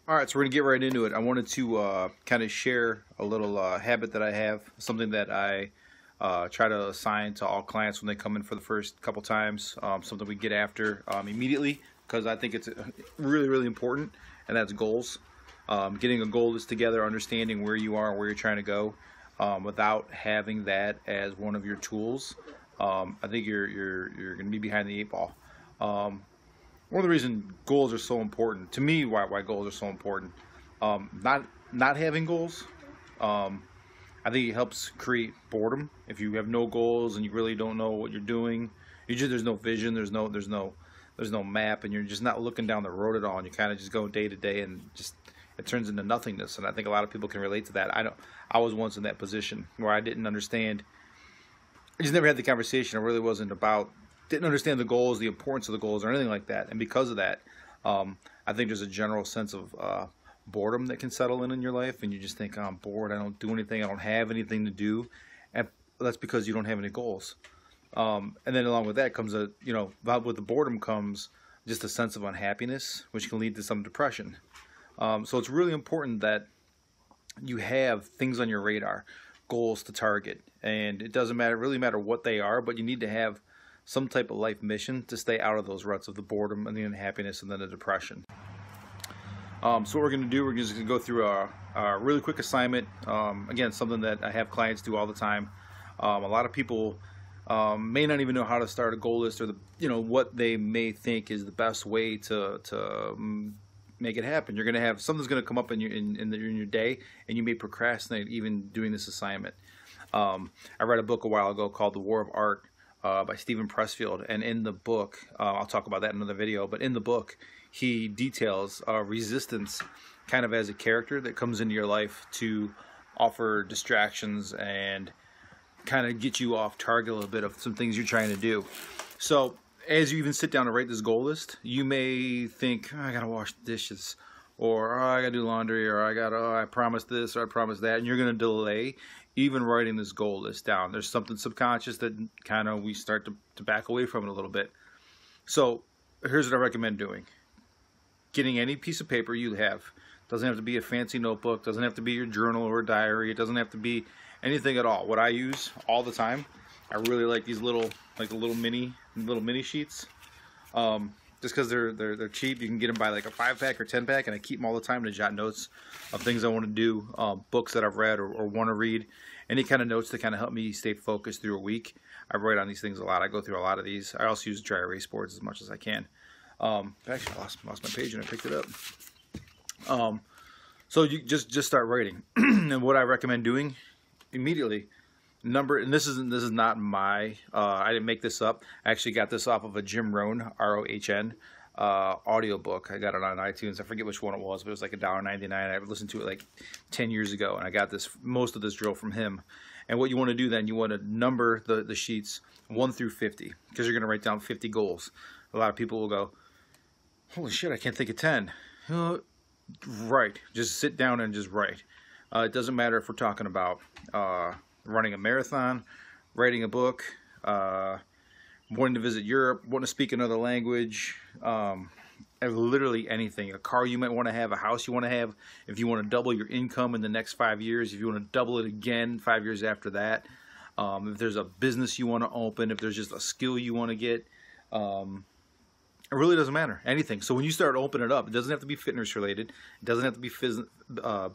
All right, so we're gonna get right into it. I wanted to kind of share a little habit that I have, something that I try to assign to all clients when they come in for the first couple times, something we get after immediately because I think it's really, really important, and that's goals. Getting a goal list together, understanding where you are and where you're trying to go, without having that as one of your tools, I think you're gonna be behind the eight ball. One of the reasons goals are so important to me, why goals are so important, not having goals, I think it helps create boredom. If you have no goals and you really don't know what you're doing, there's no vision, there's no map, and you're just not looking down the road at all, and you kind of just go day to day, and just it turns into nothingness. And I think a lot of people can relate to that. I was once in that position where I didn't understand. I just never had the conversation. It really wasn't about. Didn't understand the goals, the importance of the goals, or anything like that. And because of that, I think there's a general sense of boredom that can settle in your life, and you just think, oh, I'm bored, I don't do anything, I don't have anything to do, and that's because you don't have any goals. And then along with that comes with the boredom comes just a sense of unhappiness, which can lead to some depression. So it's really important that you have things on your radar, goals to target, and it doesn't really matter what they are, but you need to have some type of life mission to stay out of those ruts of the boredom and the unhappiness and then the depression. So what we're going to do, we're just going to go through a really quick assignment. Again, something that I have clients do all the time. A lot of people may not even know how to start a goal list, or what they may think is the best way to make it happen. You're going to have something's going to come up in your day, and you may procrastinate even doing this assignment. I read a book a while ago called The War of Art, by Steven Pressfield, and in the book, I'll talk about that in another video, but in the book he details resistance kind of as a character that comes into your life to offer distractions and kind of get you off target a little bit of some things you're trying to do. So as you even sit down to write this goal list, you may think, oh, I gotta wash the dishes, or oh, I gotta do laundry, or I promised this, or I promised that, and you're gonna delay even writing this goal list down. There's something subconscious that kind of we start to back away from it a little bit. So here's what I recommend doing. Getting any piece of paper you have. Doesn't have to be a fancy notebook, doesn't have to be your journal or a diary, it doesn't have to be anything at all. What I use all the time, I really like these little mini sheets. Just because they're cheap. You can get them by like a 5-pack or 10-pack, and I keep them all the time to jot notes of things I want to do, books that I've read or want to read, any kind of notes that kind of help me stay focused through a week. I write on these things a lot. I go through a lot of these. I also use dry erase boards as much as I can. Actually, I lost my page and I picked it up. So you just start writing. And what I recommend doing immediately, and this is not my, I didn't make this up. I actually got this off of a Jim Rohn, R-O-H-N, audio book. I got it on iTunes. I forget which one it was, but it was like $1.99. I listened to it like 10 years ago, and I got most of this drill from him. And what you want to do then, you want to number the sheets 1 through 50, because you're going to write down 50 goals. A lot of people will go, holy shit, I can't think of 10. Right. Just sit down and just write. It doesn't matter if we're talking about running a marathon, writing a book, wanting to visit Europe, wanting to speak another language, literally anything. A car you might want to have, a house you want to have, if you want to double your income in the next 5 years, if you want to double it again 5 years after that, if there's a business you want to open, if there's just a skill you want to get, it really doesn't matter. Anything. So when you start opening it up, it doesn't have to be fitness related. It doesn't have to be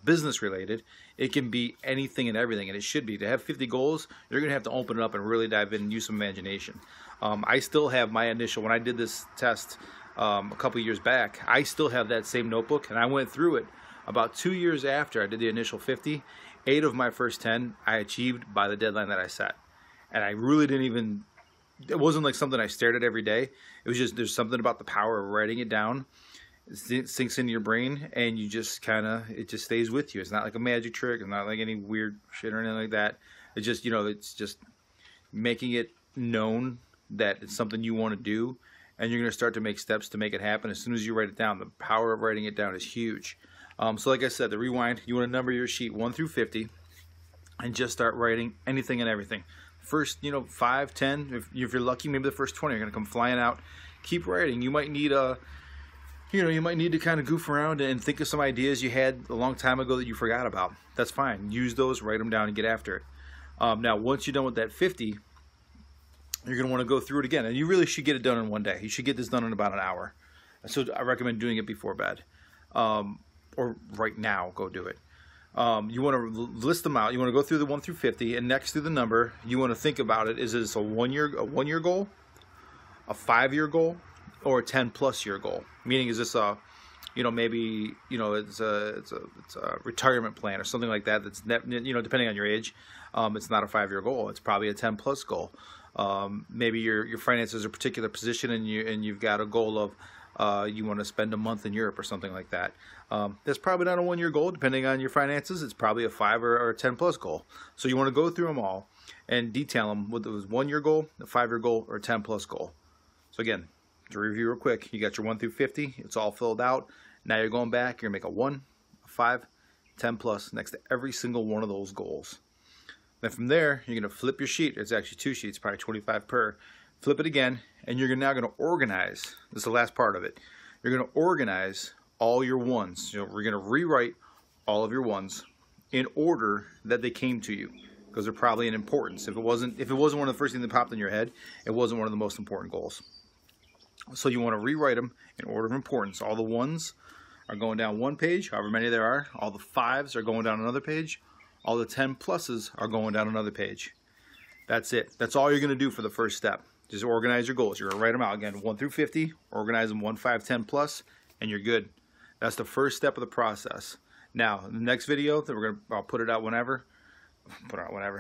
business related. It can be anything and everything, and it should be. To have 50 goals, you're going to have to open it up and really dive in and use some imagination. I still have my initial, when I did this test a couple years back, I still have that same notebook, and I went through it about 2 years after I did the initial 50. 8 of my first 10 I achieved by the deadline that I set. And I really didn't even... It wasn't like something I stared at every day. It was just, there's something about the power of writing it down. It sinks into your brain, and you just it just stays with you. It's not like a magic trick. It's not like any weird shit or anything like that. It's just, it's just making it known that it's something you want to do, and you're going to start to make steps to make it happen. As soon as you write it down, the power of writing it down is huge. So like I said, the rewind, you want to number your sheet 1 through 50, and just start writing anything and everything. First, 5, 10, if you're lucky, maybe the first 20 are going to come flying out. Keep writing. You might need you know, you might need to kind of goof around and think of some ideas you had a long time ago that you forgot about. That's fine. Use those, write them down, and get after it. Now, once you're done with that 50, you're going to want to go through it again. And you really should get it done in one day. You should get this done in about an hour. So I recommend doing it before bed. Or right now, go do it. You want to list them out. You want to go through the 1 through 50, and next to the number, you want to think about it. Is this a one-year goal, a 5-year goal, or a 10+ year goal? Meaning, is this a, you know, maybe, you know, it's a retirement plan or something like that. That's you know, depending on your age, it's not a 5-year goal. It's probably a 10+ goal. Maybe your finances are a particular position, and you've got a goal of you want to spend a month in Europe or something like that. That's probably not a 1-year goal. Depending on your finances, it's probably a 5 or a 10+ goal. So you want to go through them all and detail them, whether it was 1-year goal, a 5-year goal, or a 10+ goal. So again, to review real quick, you got your 1 through 50. It's all filled out. Now you're going back. You're gonna make a 1, a 5, 10+ next to every single one of those goals. Then from there, you're gonna flip your sheet. It's actually 2 sheets, probably 25 per. Flip it again, and you're now gonna organize. This is the last part of it. You're gonna organize all your ones. You know, we're gonna rewrite all of your ones in order that they came to you, because they're probably in importance. If it wasn't one of the first things that popped in your head, it wasn't one of the most important goals. So you want to rewrite them in order of importance. All the 1s are going down one page, however many there are. All the 5s are going down another page. All the 10+s are going down another page. That's it. That's all you're going to do for the first step. Just organize your goals. You're going to write them out again, 1 through 50. Organize them 1, 5, 10+, and you're good. That's the first step of the process. Now, the next video that I'll put it out whenever.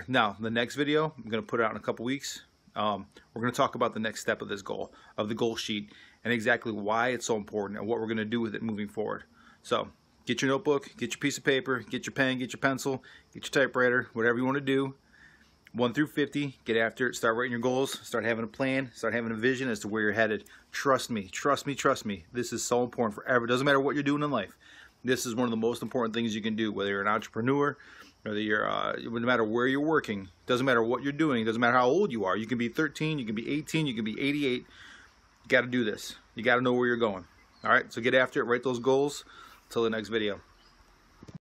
Now, the next video, I'm going to put it out in a couple weeks. We're going to talk about the next step of this goal, of the goal sheet, and exactly why it's so important and what we're going to do with it moving forward. So get your notebook, get your piece of paper, get your pen, get your pencil, get your typewriter, whatever you want to do. 1 through 50, get after it, start writing your goals, start having a plan, start having a vision as to where you're headed. Trust me, trust me, trust me. This is so important forever. It doesn't matter what you're doing in life. This is one of the most important things you can do, whether you're an entrepreneur, whether you're, no matter where you're working, doesn't matter what you're doing, doesn't matter how old you are. You can be 13, you can be 18, you can be 88. You got to do this. You got to know where you're going. All right, so get after it, write those goals. Until the next video.